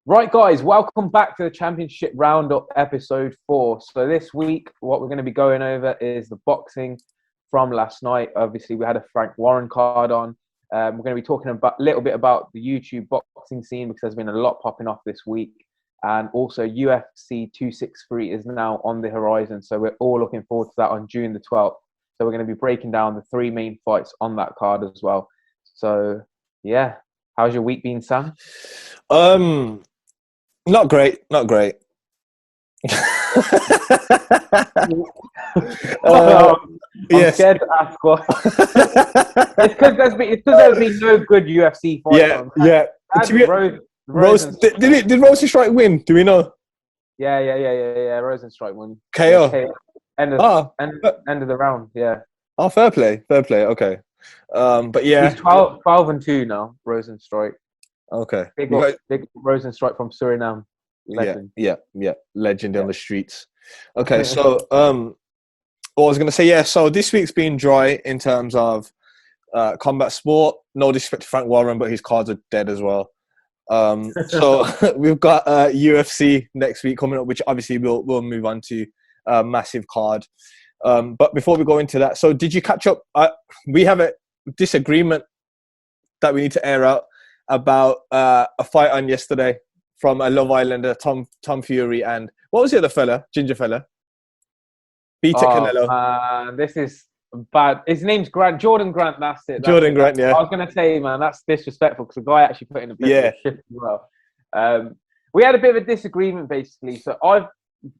Right, guys, welcome back to the Championship Roundup episode 4. So this week, what we're going to be going over is the boxing from last night. Obviously, we had a Frank Warren card on. We're going to be talking a little bit about the YouTube boxing scene because there's been a lot popping off this week. And also UFC 263 is now on the horizon. So we're all looking forward to that on June the 12th. So we're going to be breaking down the 3 main fights on that card as well. So, yeah. How's your week been, Sam? Not great. I'm scared to ask what. It's because there's been no good UFC fights on. Yeah. Did Rosenstrike win? Do we know? Yeah. Rosenstrike won. KO. End of the round. Yeah. Oh, fair play. Okay. But yeah, he's 12-2 now. Rosenstrike. Okay. Big Rosenstrike from Suriname. Legend. Yeah. Legend on the streets. Okay, so what I was going to say, so this week's been dry in terms of combat sport. No disrespect to Frank Warren, but his cards are dead as well. So we've got UFC next week coming up, which obviously we'll move on to a massive card. But before we go into that, so did you catch up? We have a disagreement that we need to air out about a fight on yesterday from a Love Islander, Tom Fury, and what was the other fella? Ginger fella? Peter Canelo. This is bad. His name's Grant. Jordan Grant, that's it. Grant, yeah. I was going to say, man, that's disrespectful because the guy actually put in a bit of a shift as well. We had a bit of a disagreement, basically. So I've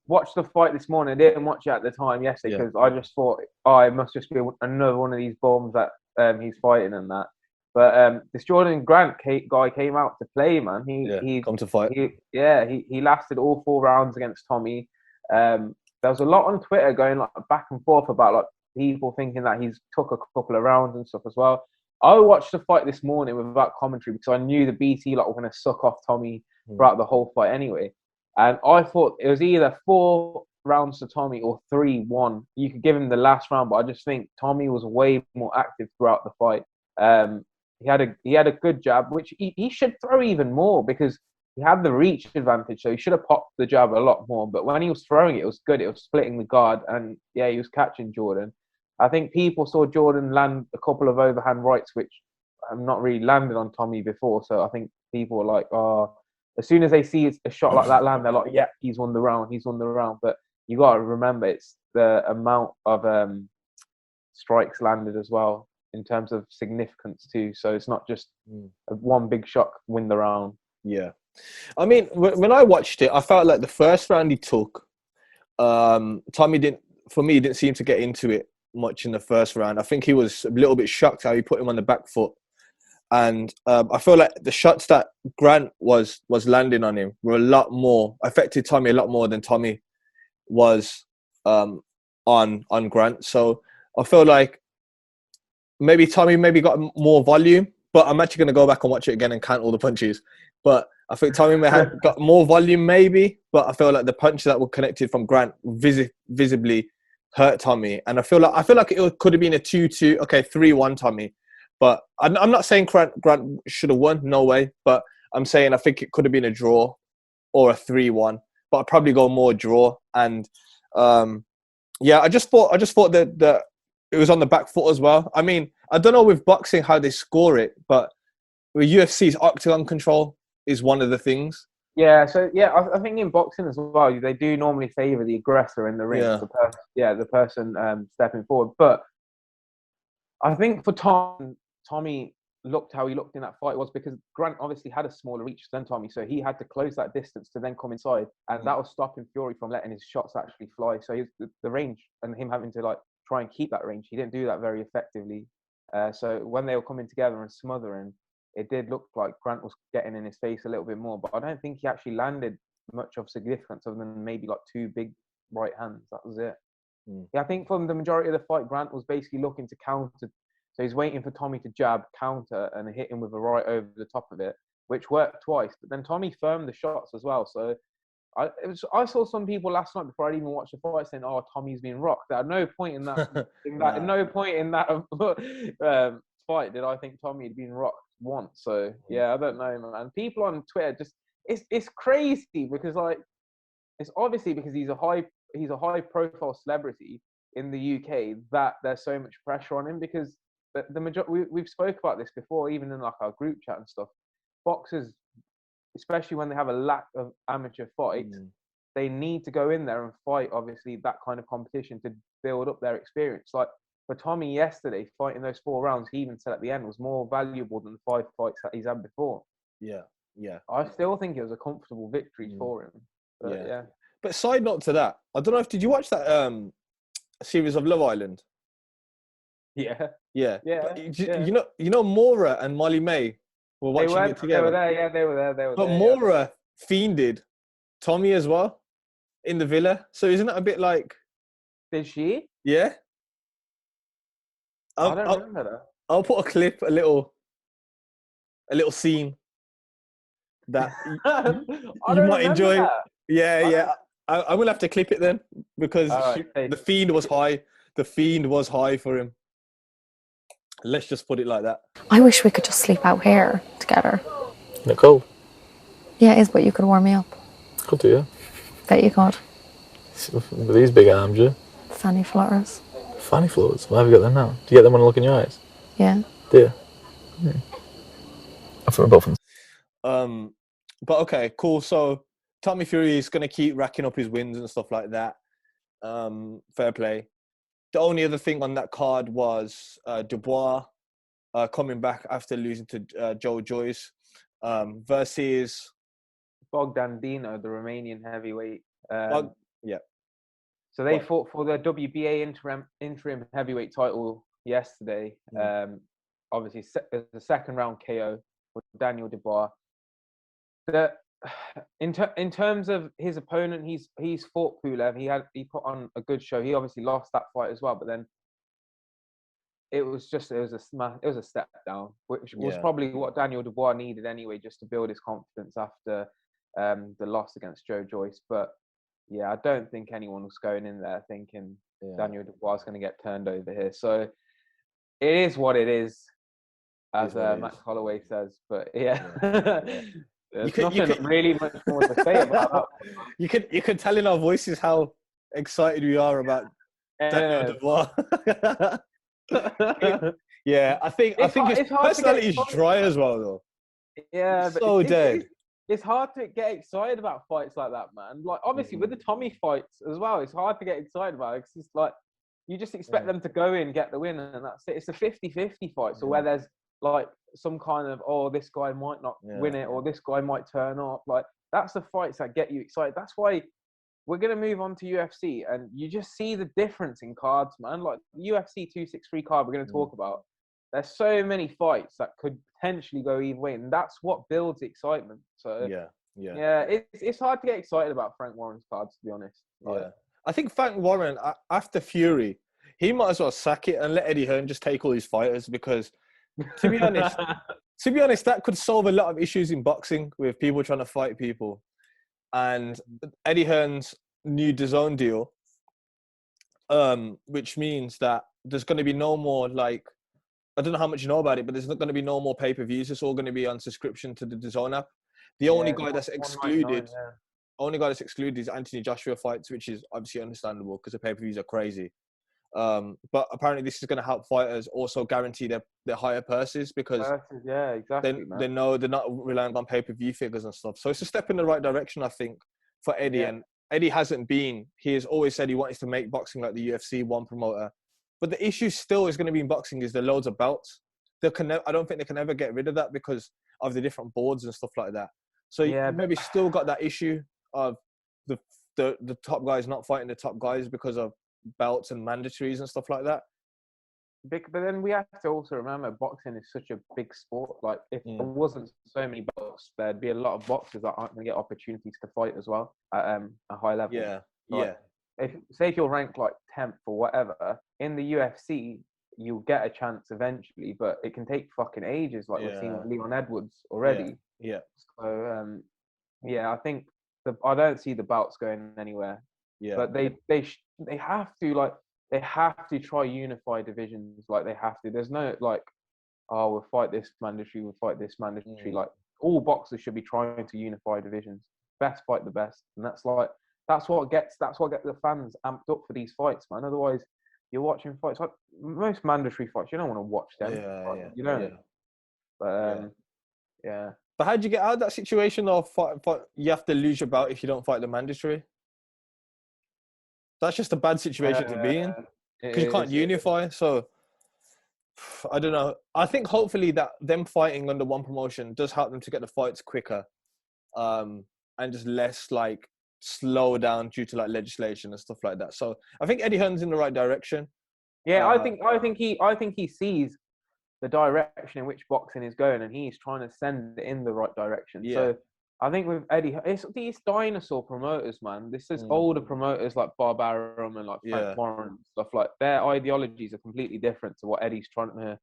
watched the fight this morning. I didn't watch it at the time yesterday because I just thought, it must just be another one of these bombs that he's fighting and that. But this Jordan Grant guy came out to play, man. He come to fight. He lasted all 4 rounds against Tommy. There was a lot on Twitter going like back and forth about like people thinking that he's took a couple of rounds and stuff as well. I watched the fight this morning without commentary because I knew the BT like were going to suck off Tommy throughout the whole fight anyway. And I thought it was either 4 rounds to Tommy or 3-1. You could give him the last round, but I just think Tommy was way more active throughout the fight. He had a good jab, which he should throw even more because he had the reach advantage, so he should have popped the jab a lot more. But when he was throwing it, it was good. It was splitting the guard, and he was catching Jordan. I think people saw Jordan land a couple of overhand rights, which have not really landed on Tommy before. So I think people were like, as soon as they see a shot like that land, they're like, yeah, he's won the round. But you got to remember, it's the amount of strikes landed as well in terms of significance too. So it's not just one big shot win the round. Yeah. I mean, when I watched it, I felt like the first round he took, Tommy didn't seem to get into it much in the first round. I think he was a little bit shocked how he put him on the back foot. And I feel like the shots that Grant was landing on him were affected Tommy a lot more than Tommy was on Grant. So I feel like maybe Tommy got more volume, but I'm actually going to go back and watch it again and count all the punches. But I think Tommy may have got more volume maybe, but I feel like the punches that were connected from Grant visibly hurt Tommy. And I feel like it could have been a 2-2, 3-1 Tommy. But I'm not saying Grant should have won, no way. But I'm saying I think it could have been a draw or a 3-1. But I'd probably go more draw. And I just thought that it was on the back foot as well. I mean, I don't know with boxing how they score it, but with UFC's octagon control is one of the things. Yeah, so I think in boxing as well, they do normally favour the aggressor in the ring, the person stepping forward. But I think for Tommy looked how he looked in that fight was because Grant obviously had a smaller reach than Tommy, so he had to close that distance to then come inside, and that was stopping Fury from letting his shots actually fly. So the range and him having to like try and keep that range, he didn't do that very effectively. So when they were coming together and smothering, it did look like Grant was getting in his face a little bit more, but I don't think he actually landed much of significance other than maybe like 2 big right hands. That was it. Yeah, I think from the majority of the fight, Grant was basically looking to counter. So he's waiting for Tommy to jab, counter, and hit him with a right over the top of it, which worked twice. But then Tommy firmed the shots as well. So I saw some people last night before I even watched the fight saying, Tommy's being rocked. At no point in that, no point in that fight did I think Tommy had been rocked once. So yeah, I don't know, man. And people on Twitter it's crazy because like it's obviously because he's a high profile celebrity in the UK that there's so much pressure on him because the majority we've spoke about this before, even in like our group chat and stuff. Boxers, especially when they have a lack of amateur fights, they need to go in there and fight obviously that kind of competition to build up their experience. Like for Tommy yesterday, fighting those 4 rounds, he even said at the end was more valuable than the 5 fights that he's had before. Yeah. I still think it was a comfortable victory for him. But yeah. But side note to that, I don't know if did you watch that series of Love Island? Yeah. Yeah. Yeah. But you know Maura and Molly May were watching it together. They were there, yeah, they were there. But Maura fiended Tommy as well in the villa. So isn't it a bit like? Did she? Yeah. I don't remember that. I'll put a clip, a little scene that you might enjoy. That. Yeah. I'm gonna have to clip it then because the fiend was high. The fiend was high for him. Let's just put it like that. I wish we could just sleep out here together. Isn't it cold? Yeah, it is, but you could warm me up. Could do, yeah. Bet you could. With these big arms, yeah. Fanny flutters. Fanny flutters? Why have you got them now? Do you get them when I look in your eyes? Yeah. Do you? I think we're both. But okay, cool. So Tommy Fury is going to keep racking up his wins and stuff like that. Fair play. The only other thing on that card was Dubois coming back after losing to Joe Joyce versus Bogdan Dino, the Romanian heavyweight. Yeah. So they fought for the WBA interim heavyweight title yesterday. Obviously, the second round KO with Daniel Dubois. In terms of his opponent, he's fought Pulev. He put on a good show. He obviously lost that fight as well, but then it was a step down, which was probably what Daniel Dubois needed anyway, just to build his confidence after the loss against Joe Joyce. But yeah, I don't think anyone was going in there thinking Daniel Dubois is going to get turned over here. So it is what it is, as Matt Holloway says. But there's nothing really much more to say about that one. You could tell in our voices how excited we are about Daniel Dubois. I think his personality is dry as well, though. Yeah, but so dead. It's hard to get excited about fights like that, man. Like obviously with the Tommy fights as well, it's hard to get excited about it because it's like you just expect them to go in, get the win, and that's it. It's a 50-50 fight, so where there's like some kind of this guy might not win it or this guy might turn up. Like that's the fights that get you excited. That's why we're gonna move on to UFC, and you just see the difference in cards, man. Like the UFC 263 card we're gonna talk about. There's so many fights that could potentially go either way, and that's what builds excitement. So it's hard to get excited about Frank Warren's cards, to be honest. I think Frank Warren after Fury, he might as well sack it and let Eddie Hearn just take all his fighters because, to be honest, that could solve a lot of issues in boxing with people trying to fight people. And Eddie Hearn's new DAZN deal, which means that there's going to be no more I don't know how much you know about it, but there's not going to be no more pay-per-views. It's all going to be on subscription to the DAZN app. The only guy that's excluded, is Anthony Joshua fights, which is obviously understandable because the pay-per-views are crazy. But apparently this is going to help fighters also guarantee their higher purses because they know they're not relying on pay-per-view figures and stuff. So it's a step in the right direction, I think, for Eddie. And Eddie hasn't been. He has always said he wanted to make boxing like the UFC, one promoter. But the issue still is going to be in boxing is the loads of belts. I don't think they can ever get rid of that because of the different boards and stuff like that. So you maybe still got that issue of the top guys not fighting the top guys because of belts and mandatories and stuff like that. But then we have to also remember boxing is such a big sport. Like if there wasn't so many belts, there'd be a lot of boxers that aren't going to get opportunities to fight as well at a high level. If you're ranked like 10th or whatever in the UFC, you'll get a chance eventually, but it can take fucking ages. Like we've seen with Leon Edwards already. So I think I don't see the belts going anywhere. But they have to try unify divisions. Like they have to. There's no we'll fight this mandatory, we'll fight this mandatory. Like all boxers should be trying to unify divisions. Best fight the best, and that's what gets the fans amped up for these fights, man. Otherwise, you're watching fights like most mandatory fights. You don't want to watch them. Yeah, You don't. yeah. But yeah. But how'd you get out of that situation of you have to lose your belt if you don't fight the mandatory? That's just a bad situation to be in because you can't unify. So I don't know. I think hopefully that them fighting under one promotion does help them to get the fights quicker, and just less like slow down due to like legislation and stuff like that. So I think Eddie Hearn's in the right direction. Yeah, I think he sees the direction in which boxing is going, and he's trying to send it in the right direction. Yeah. So I think with Eddie, it's these dinosaur promoters, man. This is older promoters like Barbarum and like Frank Warren and stuff like. Their ideologies are completely different to what Eddie's trying to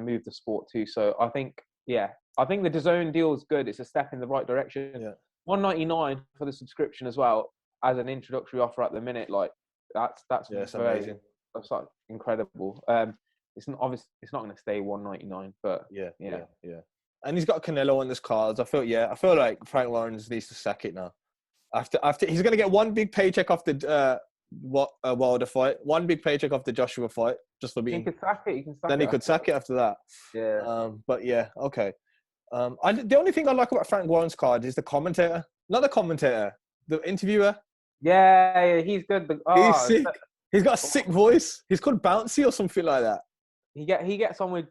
move the sport to. So I think the DAZN deal is good. It's a step in the right direction. Yeah. $199 for the subscription as well as an introductory offer at the minute. Like that's it's amazing. That's like incredible. It's not going to stay $199, but yeah. And he's got Canelo on his cards. I feel like Frank Lawrence needs to sack it now. After he's going to get one big paycheck off the Wilder fight, one big paycheck off the Joshua fight, just for being. He could sack it. He could sack it after that. Yeah. But yeah, okay. The only thing I like about Frank Warren's card is the commentator, not the commentator, the interviewer. Yeah, he's good. He's sick. He's got a sick voice. He's called Bouncy or something like that. He gets on with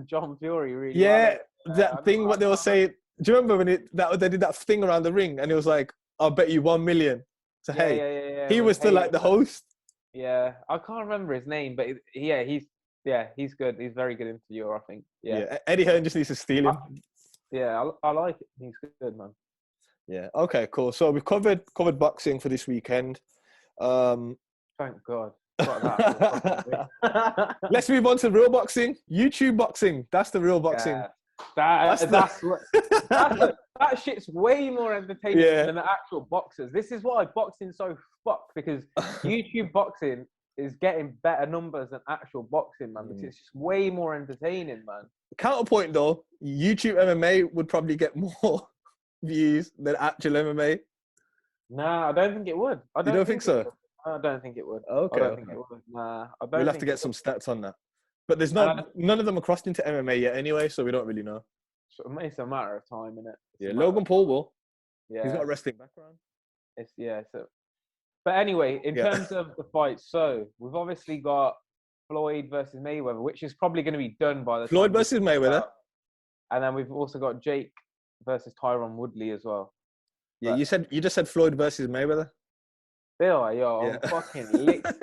John Fury really. Yeah, well. That thing what they were saying. Do you remember when they did that thing around the ring and it was like, "I'll bet you 1 million." So he was still like the host. Yeah, I can't remember his name, but he's good. He's a very good interviewer, I think. Yeah. Eddie Hearn just needs to steal him. I like it. He's good, man. Yeah. Okay. Cool. So we've covered boxing for this weekend. Thank God. Let's move on to real boxing. YouTube boxing. That's the real boxing. Yeah. That shit's way more entertaining than the actual boxers. This is why boxing's so fucked, because YouTube boxing is getting better numbers than actual boxing, man. Because it's just way more entertaining, man. Counterpoint though, YouTube MMA would probably get more views than actual MMA. Nah, I don't think it would. You don't think so? I don't think it would. Okay. I don't think it would. Nah, I don't. We'll have to get some stats on that. But there's none of them are crossed into MMA yet anyway, so we don't really know. It's a matter of time, innit? Yeah, Logan Paul will. Yeah. He's got a wrestling background. But anyway, in terms of the fights, so we've obviously got Floyd versus Mayweather, which is probably going to be done by the Floyd versus Mayweather. And then we've also got Jake versus Tyron Woodley as well. Yeah, you just said Floyd versus Mayweather. Bill, I'm fucking licked.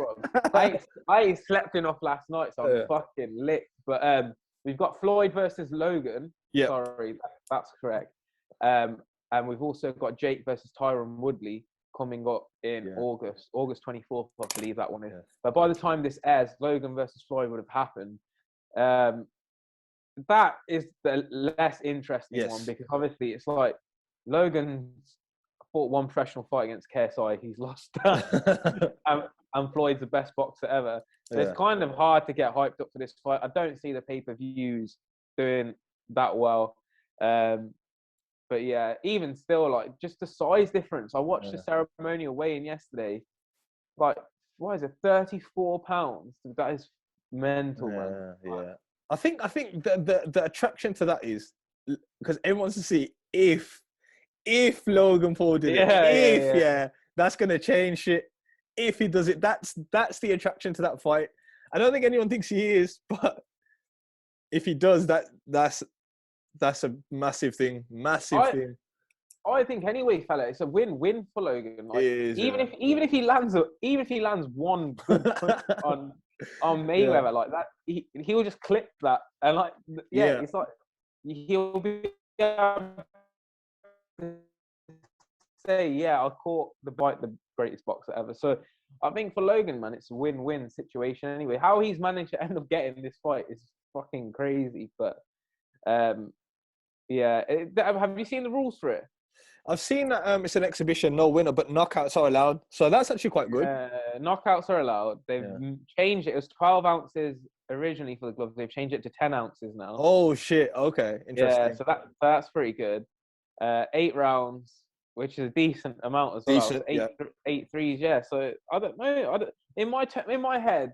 I ain't slept enough last night, so I'm fucking licked. But we've got Floyd versus Logan. Yeah. Sorry, that's correct. And we've also got Jake versus Tyron Woodley coming up in August 24th, I believe that one is. Yeah. But by the time this airs, Logan versus Floyd would have happened. That is the less interesting one, because obviously it's like Logan's fought one professional fight against KSI. He's lost that. and Floyd's the best boxer ever. So it's kind of hard to get hyped up for this fight. I don't see the pay-per-views doing that well. But yeah, even still, like, just the size difference. I watched the ceremonial weigh-in yesterday. Like, what is it, 34 pounds? That is mental, man. Yeah. I think the attraction to that is because everyone wants to see if Logan Paul did it. That's gonna change shit. If he does it, that's the attraction to that fight. I don't think anyone thinks he is, but if he does, that's a massive thing. I think anyway, fella, it's a win-win for Logan. Like, even if he lands one good punch on Mayweather like that, he'll just clip that, and like it's like he'll be able to say, I caught the greatest boxer ever. So I think for Logan, man, it's a win-win situation anyway. How he's managed to end up getting this fight is fucking crazy. But have you seen the rules for it? I've seen that it's an exhibition, no winner, but knockouts are allowed. So that's actually quite good. Knockouts are allowed. They've changed it. It was 12 ounces originally for the gloves. They've changed it to 10 ounces now. Oh shit! Okay, interesting. Yeah, so that's pretty good. 8 rounds, which is a decent amount as well. Decent, So eight threes. Yeah. So I don't know. In my head,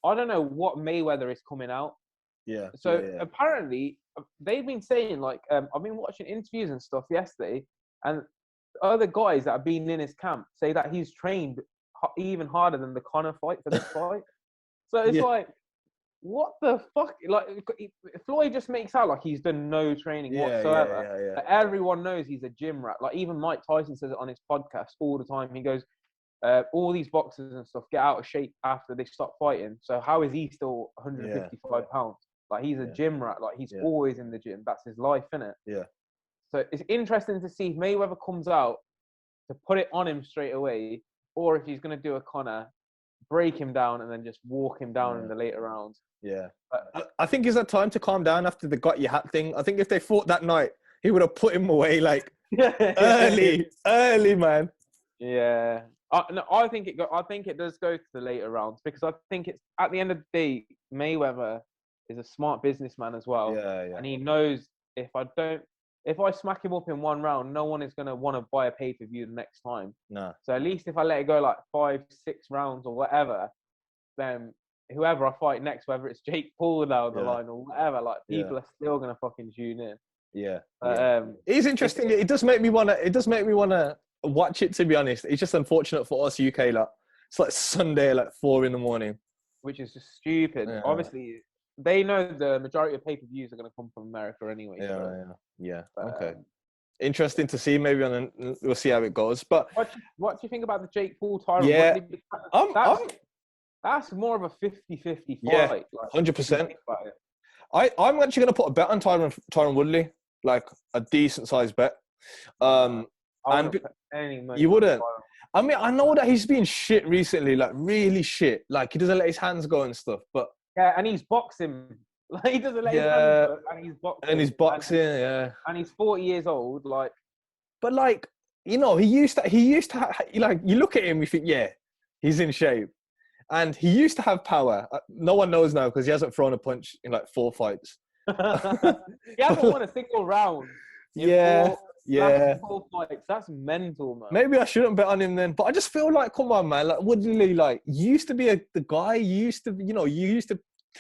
I don't know what Mayweather is coming out. Yeah. So apparently they've been saying like I've been watching interviews and stuff yesterday, and other guys that have been in his camp say that he's trained even harder than the Conor fight for this fight. So it's like, what the fuck? Like Floyd just makes out like he's done no training whatsoever. Like, everyone knows he's a gym rat. Like even Mike Tyson says it on his podcast all the time. He goes, all these boxers and stuff get out of shape after they stop fighting. So how is he still 155 pounds? Like he's a gym rat. Like he's always in the gym. That's his life, innit? Yeah. So it's interesting to see if Mayweather comes out to put it on him straight away, or if he's going to do a Conor, break him down and then just walk him down in the later rounds. Yeah. But I think he's had time to calm down after the got your hat thing. I think if they fought that night, he would have put him away like early, man. Yeah. No, I think it does go to the later rounds because I think it's at the end of the day, Mayweather is a smart businessman as well. Yeah. And he knows if I smack him up in one round, no one is going to want to buy a pay-per-view the next time. No. So at least if I let it go like 5, 6 rounds or whatever, then whoever I fight next, whether it's Jake Paul down the line or whatever, like people are still going to fucking tune in. Yeah. It is interesting. It does make me want to watch it, to be honest. It's just unfortunate for us UK lot. It's like Sunday, like 4 a.m, which is just stupid. Yeah. Obviously, they know the majority of pay-per-views are going to come from America anyway. Yeah. Okay. Interesting to see. Maybe we'll see how it goes. But what do you think about the Jake Paul Tyron? Yeah, that's more of a 50-50 fight. Yeah, 100%. I'm actually going to put a bet on Tyron Woodley, like a decent sized bet. You wouldn't. I mean, I know that he's been shit recently, like really shit. Like he doesn't let his hands go and stuff. But yeah, and he's boxing. Like he doesn't let his hands go, and he's boxing. And he's 40 years old. Like, but like he used to like you look at him, you think, yeah, he's in shape, and he used to have power. No one knows now because he hasn't thrown a punch in like 4 fights. He hasn't won a single round. Yeah. 4 fights. That's mental, man. Maybe I shouldn't bet on him then, but I just feel like, come on, man. Like Woodley, like you used to be the guy. You used to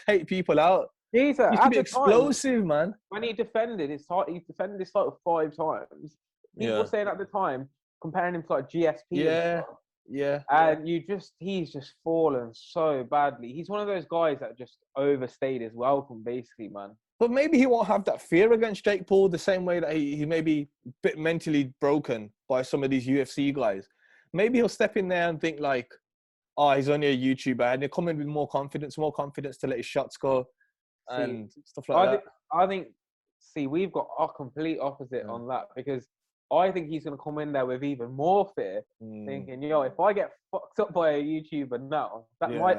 take people out. He used to be explosive, man. When he defended his title 5 times. People were saying at the time, comparing him to like GSP. Yeah. And he's just fallen so badly. He's one of those guys that just overstayed his welcome, basically, man. But maybe he won't have that fear against Jake Paul the same way that he may be a bit mentally broken by some of these UFC guys. Maybe he'll step in there and think like, oh, he's only a YouTuber. And he'll come in with more confidence to let his shots go and stuff like that. I think, we've got a complete opposite on that because I think he's going to come in there with even more fear, thinking, if I get fucked up by a YouTuber now,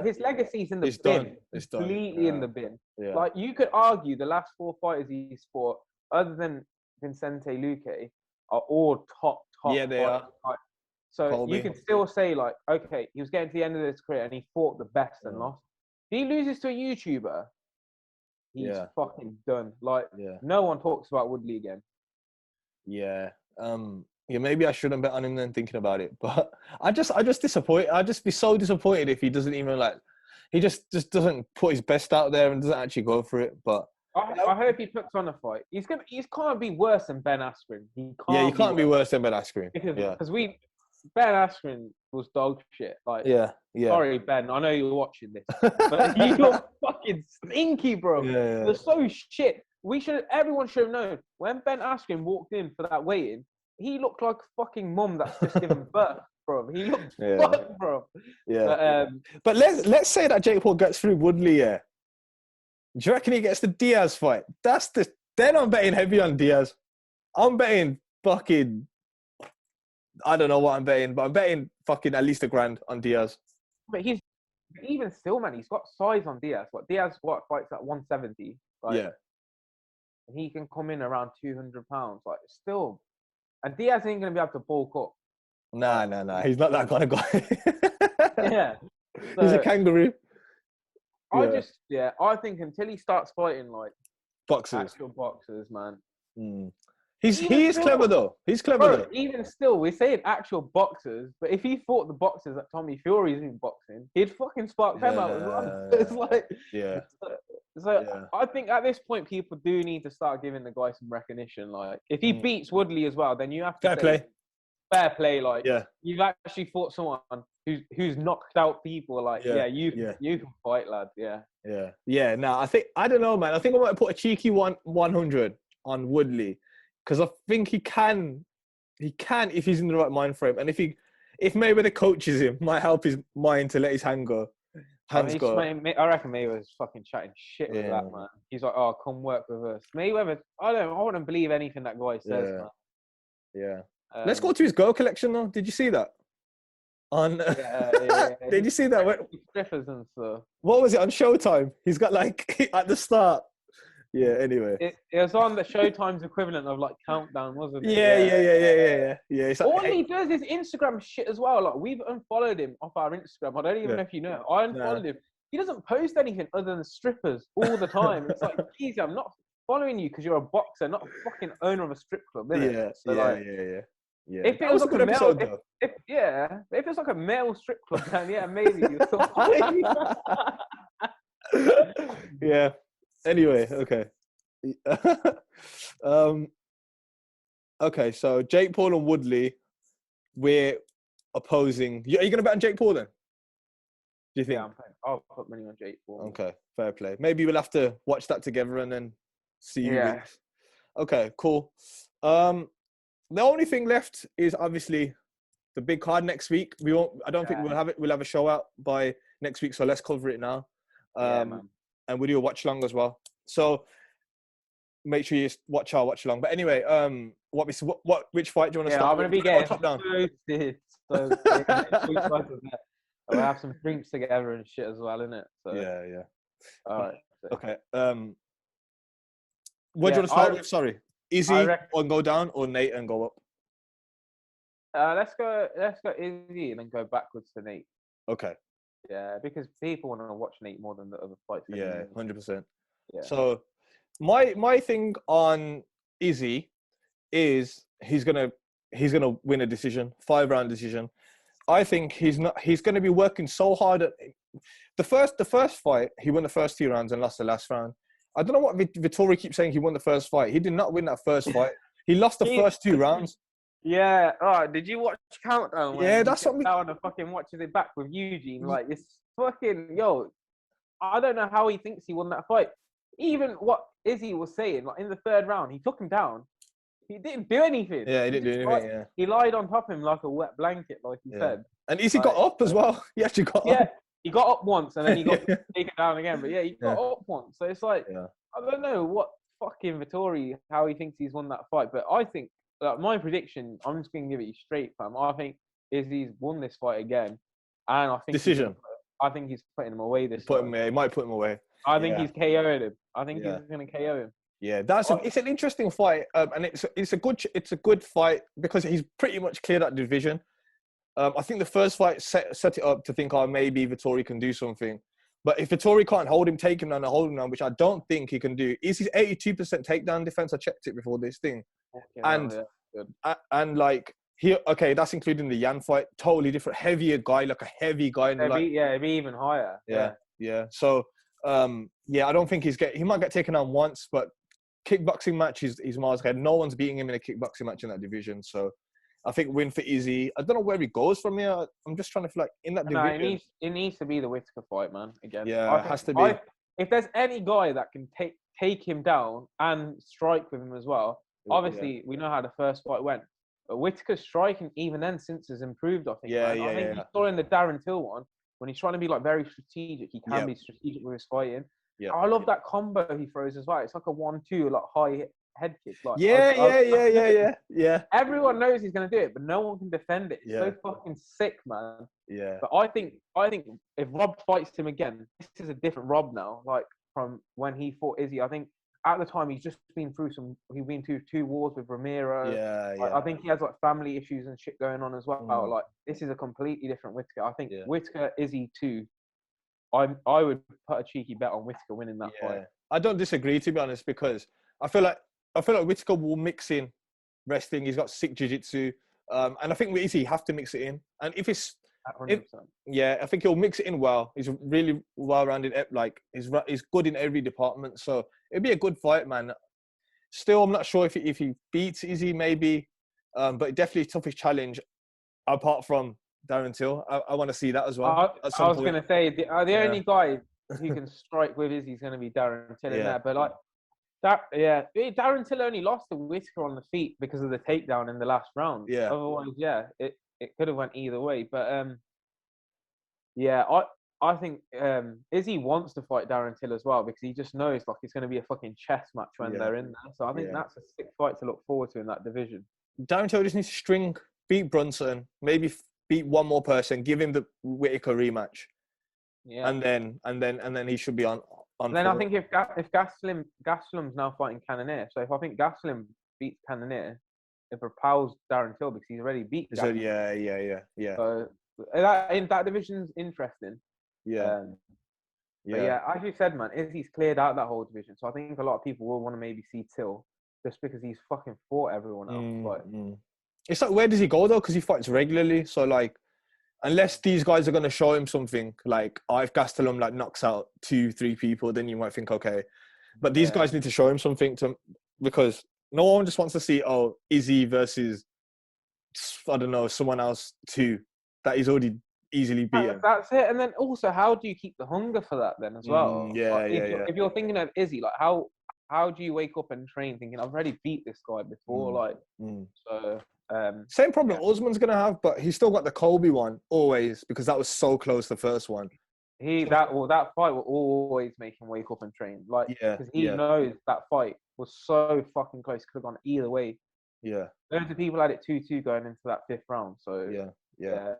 his legacy's in the bin. It's completely in the bin. Yeah. Like, you could argue the last 4 fighters he's fought, other than Vicente Luque, are all top. Yeah, they are. So Colby. You can still say, like, okay, he was getting to the end of his career and he fought the best and lost. If he loses to a YouTuber, he's fucking done. Like, no one talks about Woodley again. Yeah. Maybe I shouldn't bet on him then thinking about it, but I just disappointed. I'd just be so disappointed if he doesn't even he just doesn't put his best out there and doesn't actually go for it. But I hope he puts on a fight. He's can't be worse than Ben Askren. He can't be worse than Ben Askren. Because Ben Askren was dog shit. Like, sorry, Ben, I know you're watching this, but you're fucking stinky, bro. You're so shit. Everyone should have known when Ben Askren walked in for that weigh-in, he looked like a fucking mum that's just given birth, bro. He looked fucked, bro. Yeah. But let's say that Jake Paul gets through Woodley. Yeah. Do you reckon he gets the Diaz fight? Then I'm betting heavy on Diaz. I'm betting fucking. I don't know what I'm betting, but I'm betting fucking at least $1,000 on Diaz. But even still, man, he's got size on Diaz. What Diaz fights at 170. Right? Yeah. He can come in around 200 pounds. Like, still, And Diaz ain't gonna be able to bulk up. Nah. He's not that kind of guy. Yeah. He's a So, kangaroo. I think until he starts fighting like Boxers. actual boxers, man. He is still, clever though. He's clever bro, though. even still, we're saying actual boxers, but if he fought the boxers that Tommy Fury's been boxing, he'd fucking spark them out as well. It's like, so I think at this point, people do need to start giving the guy some recognition. Like, if he beats Woodley as well, then you have to fair play. Like, you've actually fought someone who's knocked out people. Like, you can fight, lad. Yeah. Now I don't know, man. I think I might put a cheeky 100 on Woodley because I think he can if he's in the right mind frame, and if Mayweather coaches him, might help his mind to let his hands go. I reckon Mayweather's fucking chatting shit with that, man. He's like, "Oh, come work with us." Mayweather, I wouldn't believe anything that guy says, man. Yeah. Let's go to his Go collection though. Did you see that? Did you see that? Strippers and stuff. What was it on Showtime? He's got like at the start. Yeah. Anyway, it was on the Showtime's equivalent of like Countdown, wasn't it? Yeah. It's like, all he does is Instagram shit as well. Like, we've unfollowed him off our Instagram. I don't even know if you know. I unfollowed him. He doesn't post anything other than strippers all the time. It's like, geez, I'm not following you because you're a boxer, not a fucking owner of a strip club, innit? Yeah. If it was like a male, if it's like a male strip club, then maybe you're still following. Yeah. Anyway, okay. Okay, so Jake Paul and Woodley, we're opposing. Are you going to bet on Jake Paul then? Do you think? Yeah, I'll put money on Jake Paul. Okay, fair play. Maybe we'll have to watch that together and then see who wins. Okay, cool. The only thing left is obviously the big card next week. I don't think we'll have it. We'll have a show out by next week, so let's cover it now. Man. And we'll do a watch along as well. So make sure you watch our watch along. But anyway, which fight do you want to start? I'm gonna be getting top down. We'll have some drinks together and shit as well, innit? So, yeah. All right. Okay. What do you want to start with? Sorry, Izzy and go down, or Nate and go up? Let's go Izzy and then go backwards to Nate. Okay. Yeah, because people want to watch Nate more than the other fights. Yeah, 100%. Yeah. So my thing on Izzy is he's gonna win a decision, 5-round decision. I think he's going to be working so hard at the first fight. He won the first 2 rounds and lost the last round. I don't know what Vettori keeps saying. He won the first fight. He did not win that first fight. He lost the first 2 rounds. Yeah. Oh, did you watch Countdown? Yeah, that's what. Down and fucking watches it back with Eugene. Like, it's fucking I don't know how he thinks he won that fight. Even what Izzy was saying, like in the 3rd round, he took him down. He didn't do anything. Yeah, he didn't do anything. Yeah, he lied on top of him like a wet blanket, like he said. And Izzy got up as well. He actually got up. Yeah, he got up once and then he got taken down again. But he got up once. So it's like, I don't know what fucking Vettori, how he thinks he's won that fight. But I think, my prediction, I'm just going to give it you straight, fam. I think Izzy's won this fight again. And I think decision. I think he's putting him away this time. He might put him away. I think he's KO'ing him. I think he's going to KO him. Yeah, it's an interesting fight, and it's a good fight because he's pretty much cleared that division. I think the first fight set it up to think, maybe Vettori can do something, but if Vettori can't take him down and hold him down, which I don't think he can do, is his 82% takedown defense? I checked it before this thing, and like that's including the Yan fight, totally different, heavier guy, like a heavy guy, it'd be even higher. Yeah. So I don't think he might get taken down once, but kickboxing match, he's miles ahead. No one's beating him in a kickboxing match in that division. So I think win for Izzy. I don't know where he goes from here. I'm just trying to feel like in that division. It needs to be the Whittaker fight, man. Again, it has to be. If there's any guy that can take him down and strike with him as well, obviously we know how the first fight went. But Whittaker's striking, even then, since has improved. I think. I think you saw in the Darren Till one when he's trying to be like very strategic. He can be strategic with his fighting. Yeah, I love that combo he throws as well. It's like a 1-2, like high head kick. Like, yeah. Everyone knows he's going to do it, but no one can defend it. It's so fucking sick, man. Yeah. But I think if Rob fights him again, this is a different Rob now. Like from when he fought Izzy, I think at the time he's just been through he's been through 2 wars with Ramiro. Yeah, I yeah. think he has like family issues and shit going on as well. Mm. Like this is a completely different Whittaker. I think Yeah. Whittaker, Izzy too. I would put a cheeky bet on Whittaker winning that fight. I don't disagree, to be honest, because I feel like Whittaker will mix in wrestling. He's got sick jiu-jitsu, and I think with Izzy, you have to mix it in. And if it's I think he'll mix it in well. He's really well-rounded. Like he's good in every department, so it'd be a good fight, man. Still, I'm not sure if he beats Izzy, maybe, but definitely toughest challenge apart from Darren Till. I want to see that as well. I was going to say the only guy who can strike with Izzy is going to be Darren Till in there, but like that, Darren Till only lost to Whittaker on the feet because of the takedown in the last round. Yeah. Otherwise, it could have went either way. But I think Izzy wants to fight Darren Till as well because he just knows like it's going to be a fucking chess match when they're in there. So I think that's a sick fight to look forward to in that division. Darren Till just needs to beat Brunson, maybe beat one more person, give him the Whittaker rematch, and then he should be on. And then I think if Gaslam's now fighting Cannonier, so if I think Gaslam beats Cannonier, it propels Darren Till because he's already beat. So yeah. So that division's interesting. Yeah. As you said, man, Izzy's cleared out that whole division, so I think a lot of people will want to maybe see Till just because he's fucking fought everyone else. It's like, where does he go though? Because he fights regularly, so like, unless these guys are going to show him something, like if Gastelum like knocks out 2-3 people, then you might think okay, but these guys need to show him something because no one just wants to see Izzy versus I don't know someone else too that he's already easily beaten. That's it. And then also, how do you keep the hunger for that then as well? If you're thinking of Izzy, like how do you wake up and train thinking I've already beat this guy before? So. Same problem Osman's going to have, but he's still got the Colby one always because that was so close the first one. That fight will always make him wake up and train, like because he knows that fight was so fucking close, could have gone either way. Yeah, loads of people had it 2-2 going into that 5th round. So yeah.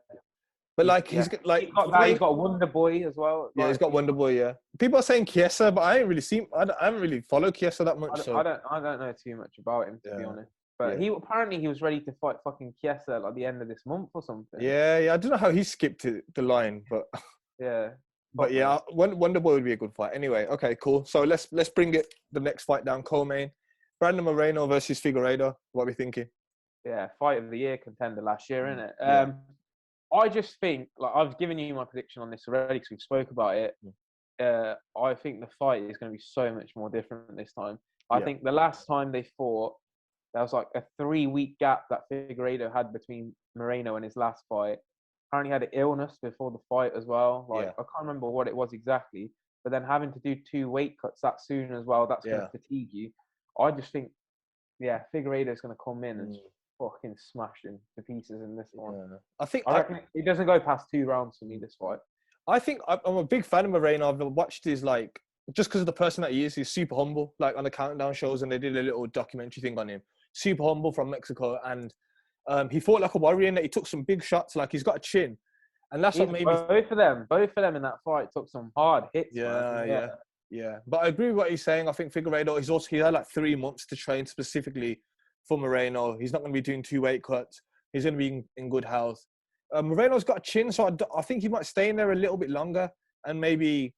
But like he's got Wonder Boy as well. Yeah, he's got Wonder Boy. Yeah, people are saying Chiesa, but I haven't really followed Chiesa that much. I don't know too much about him to be honest. But he was ready to fight fucking Chiesa at like the end of this month or something. Yeah. I don't know how he skipped the line, but But yeah, Wonder Boy would be a good fight. Anyway, okay, cool. So let's bring the next fight down. Co-main, Brandon Moreno versus Figueiredo. What are we thinking? Yeah, fight of the year contender last year, isn't it? I just think, like I've given you my prediction on this already because we spoke about it. I think the fight is going to be so much more different this time. I think the last time they fought, there was like a 3-week gap that Figueiredo had between Moreno and his last fight. Apparently had an illness before the fight as well. I can't remember what it was exactly. But then having to do 2 weight cuts that soon as well, that's going to fatigue you. I just think, Figueiredo is going to come in and fucking smash him to pieces in this one. I reckon it doesn't go past 2 rounds for me, this fight. I think I'm a big fan of Moreno. I've watched his, just because of the person that he is, he's super humble, like on the Countdown shows, and they did a little documentary thing on him. Super humble from Mexico, and he fought like a warrior in that he took some big shots, like he's got a chin. And that's what made me... Both of them in that fight took some hard hits. Yeah. But I agree with what he's saying. I think Figueiredo, he had like 3 months to train specifically for Moreno. He's not going to be doing 2 weight cuts. He's going to be in good health. Moreno's got a chin, so I think he might stay in there a little bit longer. And maybe...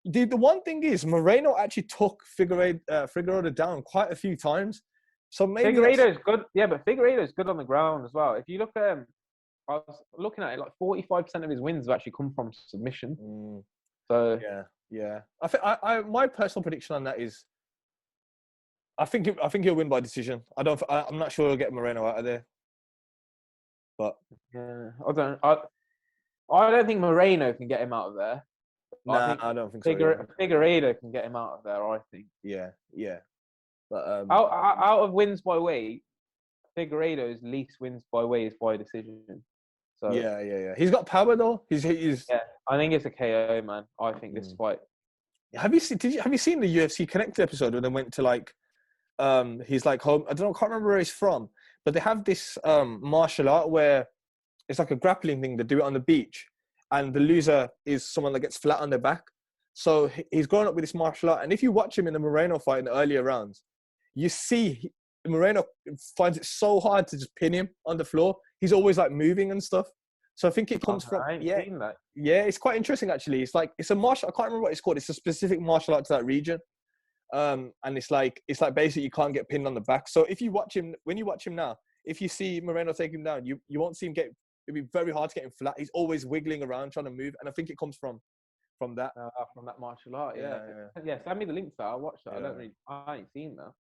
The one thing is, Moreno actually took Figueiredo down quite a few times. So maybe Figueiredo is good. Yeah, but Figueiredo is good on the ground as well. If you look at him, I was looking at it, like 45% of his wins have actually come from submission. So yeah. I think my personal prediction on that is, I think he'll win by decision. I'm not sure he'll get Moreno out of there. But I don't think Moreno can get him out of there. I don't think so. Figueiredo can get him out of there, I think. Yeah. But out of wins by weight, Figueiredo's least wins by weight is by decision. So yeah. He's got power though. He's I think it's a KO, man. I think this fight. Have you seen the UFC Connected episode where they went to he's like home? I can't remember where he's from, but they have this martial art where it's like a grappling thing. They do it on the beach, and the loser is someone that gets flat on their back. So he's grown up with this martial art. And if you watch him in the Moreno fight in the earlier rounds, you see Moreno finds it so hard to just pin him on the floor. He's always like moving and stuff. So I think it comes from, yeah, it's quite interesting actually. It's like, it's a martial, I can't remember what it's called. It's a specific martial art to that region. And it's like basically you can't get pinned on the back. So if you watch him, when you watch him now, if you see Moreno take him down, you won't see him it'd be very hard to get him flat. He's always wiggling around trying to move. And I think it comes from that. From that martial art, yeah. Send me the link to that. I'll watch that. Yeah. I ain't seen that.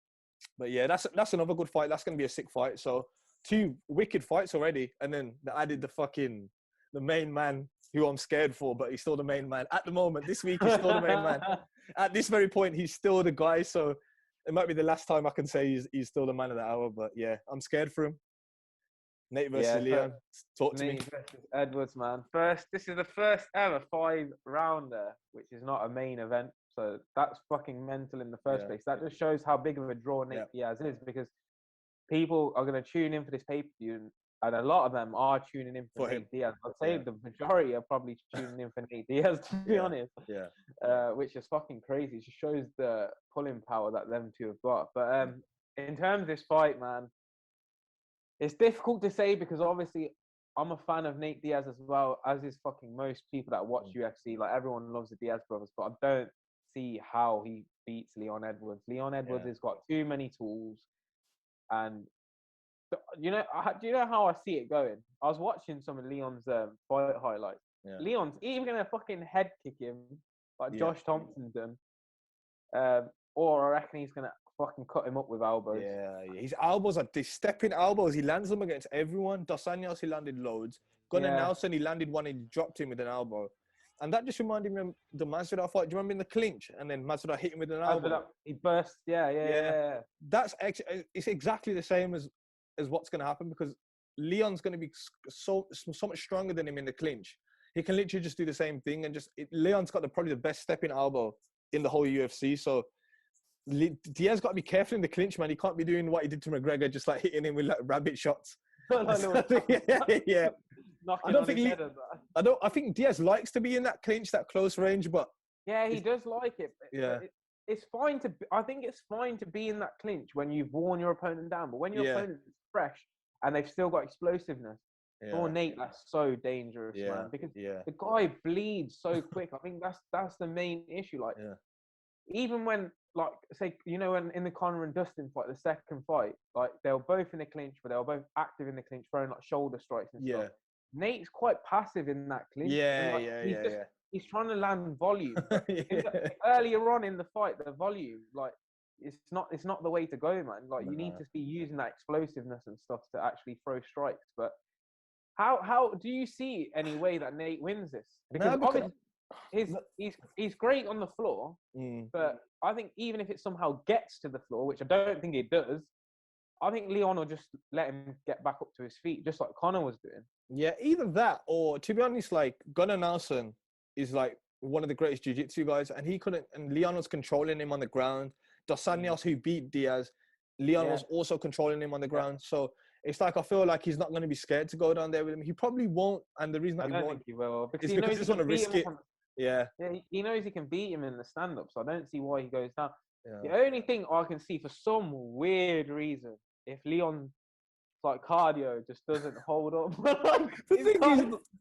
But yeah, that's another good fight. That's going to be a sick fight. So 2 wicked fights already. And then they added the main man who I'm scared for, but he's still the main man. At the moment, this week, he's still the main man. At this very point, he's still the guy. So it might be the last time I can say he's still the man of the hour. But yeah, I'm scared for him. Nate versus Leon. Talk to me. Nate versus Edwards, man. This is the first ever 5-rounder, which is not a main event. So that's fucking mental in the first place. That just shows how big of a draw Nate Diaz is, because people are going to tune in for this pay-per-view, and a lot of them are tuning in for Nate Diaz. I'd say the majority are probably tuning in for Nate Diaz, to be honest. Yeah. Which is fucking crazy. It just shows the pulling power that them two have got. But in terms of this fight, man, it's difficult to say because obviously I'm a fan of Nate Diaz as well, as is fucking most people that watch UFC. Like, everyone loves the Diaz brothers, but I don't see how he beats Leon Edwards. Leon Edwards has got too many tools, and do you know how I see it going? I was watching some of Leon's fight highlights. Leon's even gonna fucking head kick him like Josh Thompson done, or I reckon he's gonna fucking cut him up with elbows. Yeah. His elbows are stepping elbows. He lands them against everyone. Dos Anjos, he landed loads. Gunnar Nelson, he landed one and he dropped him with an elbow. And that just reminded me of the Masvidal fight. Do you remember in the clinch? And then Masvidal hit him with an elbow. He burst. Yeah. It's exactly the same as what's going to happen, because Leon's going to be so much stronger than him in the clinch. He can literally just do the same thing, and Leon's got probably the best stepping elbow in the whole UFC. So Diaz got to be careful in the clinch, man. He can't be doing what he did to McGregor, just like hitting him with like rabbit shots. Yeah. I think Diaz likes to be in that clinch, that close range, but yeah, he does like it. It's fine to. I think it's fine to be in that clinch when you've worn your opponent down, but when your opponent's fresh and they've still got explosiveness. For Nate, that's so dangerous, man. Because the guy bleeds so quick. I think that's the main issue. Like, even when, like, say, when in the Conor and Dustin fight, the second fight, like, they were both in the clinch, but they were both active in the clinch, throwing like shoulder strikes and stuff. Nate's quite passive in that clinch. He's trying to land volume. Earlier on in the fight, the volume, like, it's not the way to go, man. Like, you need to be using that explosiveness and stuff to actually throw strikes. But how do you see any way that Nate wins this? Because he's great on the floor, but I think even if it somehow gets to the floor, which I don't think it does, I think Leon will just let him get back up to his feet, just like Conor was doing. Yeah, either that, or to be honest, like, Gunnar Nelson is like one of the greatest jiu-jitsu guys, and Leon was controlling him on the ground. Dos Anjos, who beat Diaz, Leon was also controlling him on the ground. So it's like, I feel like he's not going to be scared to go down there with him. He probably won't, and the reason that I don't think he will, because he doesn't want to risk it. He knows he can beat him in the stand-up, so I don't see why he goes down. The only thing I can see, for some weird reason, if Leon's like cardio just doesn't hold up.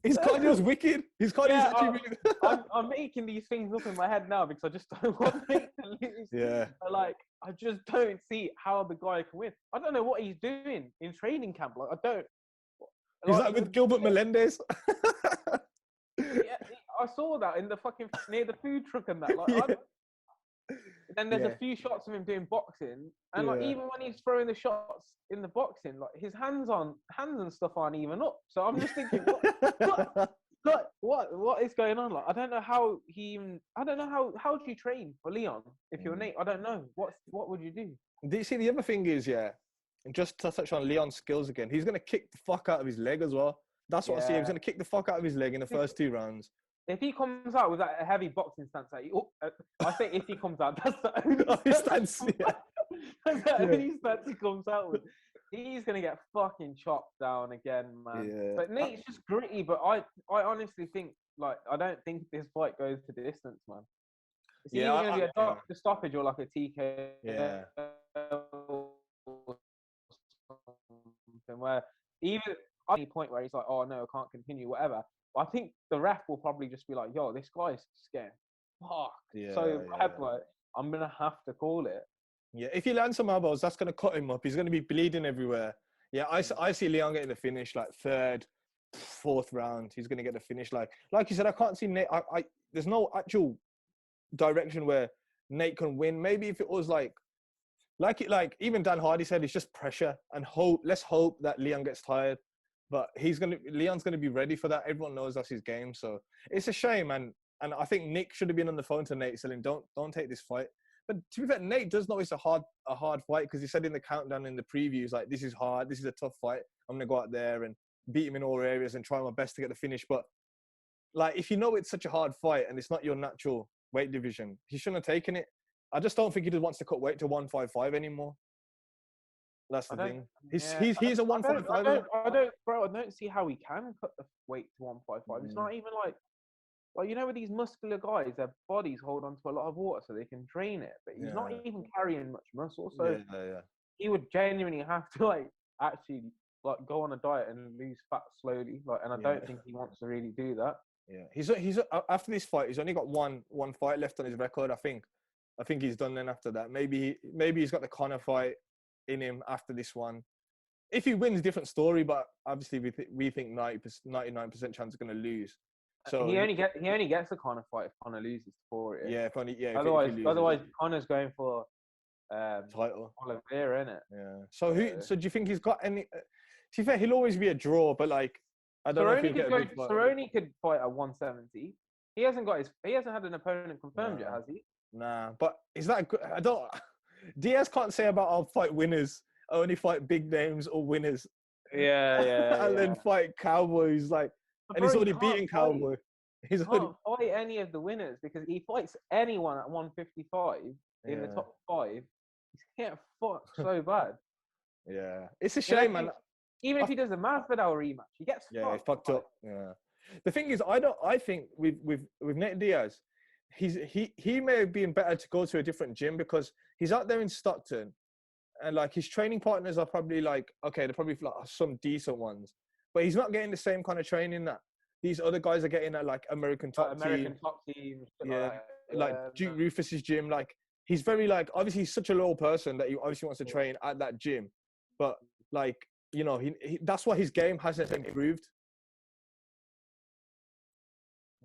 His cardio's wicked. His cardio's actually really good. I'm making these things up in my head now because I just don't want to lose. But, like, I just don't see how the guy can win. I don't know what he's doing in training camp. Like, I don't. He's like with Gilbert Melendez. I saw that in the fucking near the food truck and that. Like, then there's a few shots of him doing boxing, and like, even when he's throwing the shots in the boxing, like, his hands and stuff aren't even up. So I'm just thinking, what is going on? Like, I don't know how how do you train for Leon if you're Nate? I don't know. What would you do? You see, the other thing is, and just to touch on Leon's skills again, he's gonna kick the fuck out of his leg as well. That's what I see. He's gonna kick the fuck out of his leg in the first 2 rounds. If he comes out with that heavy boxing stance, I say if he comes out, that's the only stance. That's the only stance he comes out with. He's gonna get fucking chopped down again, man. But Nate's just gritty. But I honestly think, like, I don't think this fight goes to the distance, man. It's either going to be a yeah. doctor stoppage or like a TK. Yeah. Where even at any point where he's like, oh no, I can't continue, whatever. But I think the ref will probably just be like, yo, this guy's just getting fucked so bad, like, I'm gonna have to call it. Yeah, if he lands some elbows, that's gonna cut him up. He's gonna be bleeding everywhere. Yeah, I see Leon getting the finish like third, fourth round. He's gonna get the finish. Like you said, I can't see Nate. There's no actual direction where Nate can win. Maybe if it was like even Dan Hardy said, it's just pressure and hope. Let's hope that Leon gets tired, but Leon's gonna be ready for that. Everyone knows that's his game, so it's a shame. And I think Nick should have been on the phone to Nate saying, don't take this fight. But to be fair, Nate does know it's a hard fight because he said in the countdown in the previews, like, this is hard, this is a tough fight. I'm gonna go out there and beat him in all areas and try my best to get the finish. But like, if you know it's such a hard fight and it's not your natural weight division, he shouldn't have taken it. I just don't think he just wants to cut weight to 155 anymore. That's the thing. He's a 155. I don't see how he can cut the weight to 155. It's not even like, you know, with these muscular guys, their bodies hold on to a lot of water so they can drain it. But he's not even carrying much muscle, so he would genuinely have to like actually like go on a diet and lose fat slowly. Like, and I don't think he wants to really do that. Yeah, he's after this fight, he's only got one fight left on his record. I think he's done then after that. Maybe he's got the Conor fight in him after this one. If he wins, different story. But obviously, we think 99% chance he's going to lose. So he only gets the Conor fight if Conor loses for it. Yeah, otherwise Conor's going for title. Oliveira, innit? Yeah. So do you think he's got any? To be fair, he'll always be a draw, but like, I don't know if he'll get a big fight. Cerrone could fight at 170. He hasn't had an opponent confirmed yet, has he? Nah, but is that good? Diaz can't say about I'll fight winners. I only fight big names or winners. Yeah. And then fight Cowboys, like, and he's already beaten Cowboy. He can't fight any of the winners because he fights anyone at 155 in the top 5. He's getting fucked so bad. Yeah, it's a shame, man. Even if he does a Masvidal rematch, he gets fucked up. Yeah. The thing is, I think with Nate Diaz, he may have been better to go to a different gym because he's out there in Stockton, and like his training partners are probably like, okay, they're probably like some decent ones, but he's not getting the same kind of training that these other guys are getting at like American top team. Yeah, like Duke Rufus's gym. Like, he's very like, obviously he's such a loyal person that he obviously wants to train at that gym, but like, you know, he that's why his game hasn't improved.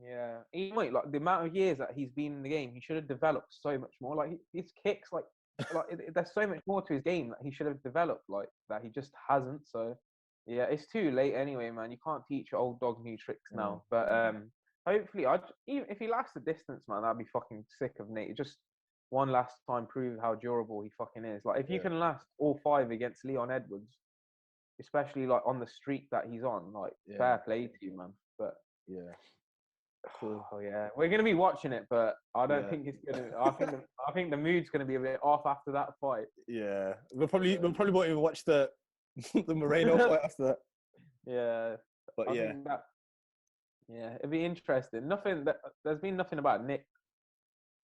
Yeah, even like the amount of years that he's been in the game, he should have developed so much more. Like his kicks, like there's so much more to his game that he should have developed, like that he just hasn't. So yeah, it's too late anyway, man. You can't teach your old dog new tricks now. But hopefully, even if he lasts the distance, man, I'd be fucking sick of Nate. Just one last time, prove how durable he fucking is. Like, if you can last all 5 against Leon Edwards, especially like on the streak that he's on, like fair play to you, man. But Cool. Oh yeah, we're gonna be watching it, but I don't think it's gonna. I think the mood's gonna be a bit off after that fight. Yeah, we'll probably won't even watch the Moreno fight after that. Yeah, but it'd be interesting. There's been nothing about Nick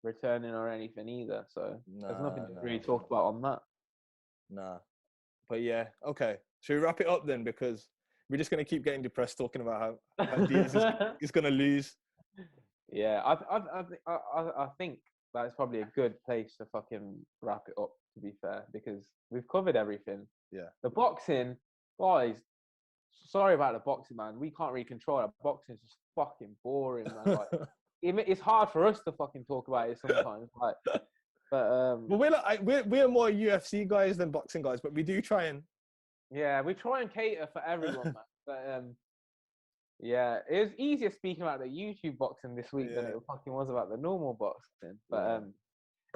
returning or anything either, so there's nothing to really talk about on that. Nah, but yeah, okay. Should we wrap it up then, because we're just gonna keep getting depressed talking about how Diaz is gonna lose. Yeah, I think that's probably a good place to fucking wrap it up, to be fair, because we've covered everything. Yeah. The boxing, guys, sorry about the boxing, man. We can't really control it. Boxing is just fucking boring, man. Like, it's hard for us to fucking talk about it sometimes. Like, but we're more UFC guys than boxing guys, but we do try and. Yeah, we try and cater for everyone, man. But yeah, it was easier speaking about the YouTube boxing this week than it fucking was about the normal boxing. But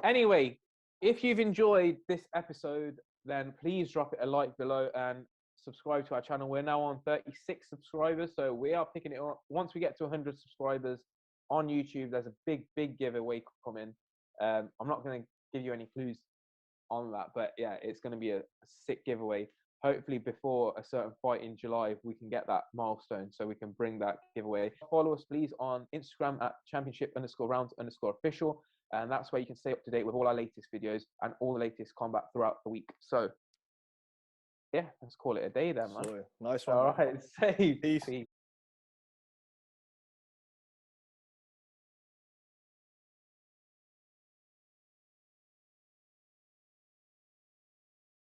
anyway, if you've enjoyed this episode, then please drop it a like below and subscribe to our channel. We're now on 36 subscribers, so we are picking it up. Once we get to 100 subscribers on YouTube, there's a big giveaway coming. I'm not going to give you any clues on that, but yeah, it's going to be a sick giveaway. hopefully before a certain fight in July, we can get that milestone so we can bring that giveaway. Follow us, please, on Instagram at championship_rounds_official. And that's where you can stay up to date with all our latest videos and all the latest combat throughout the week. So, yeah, let's call it a day then, man. Nice one. All right, safe. Peace. Peace.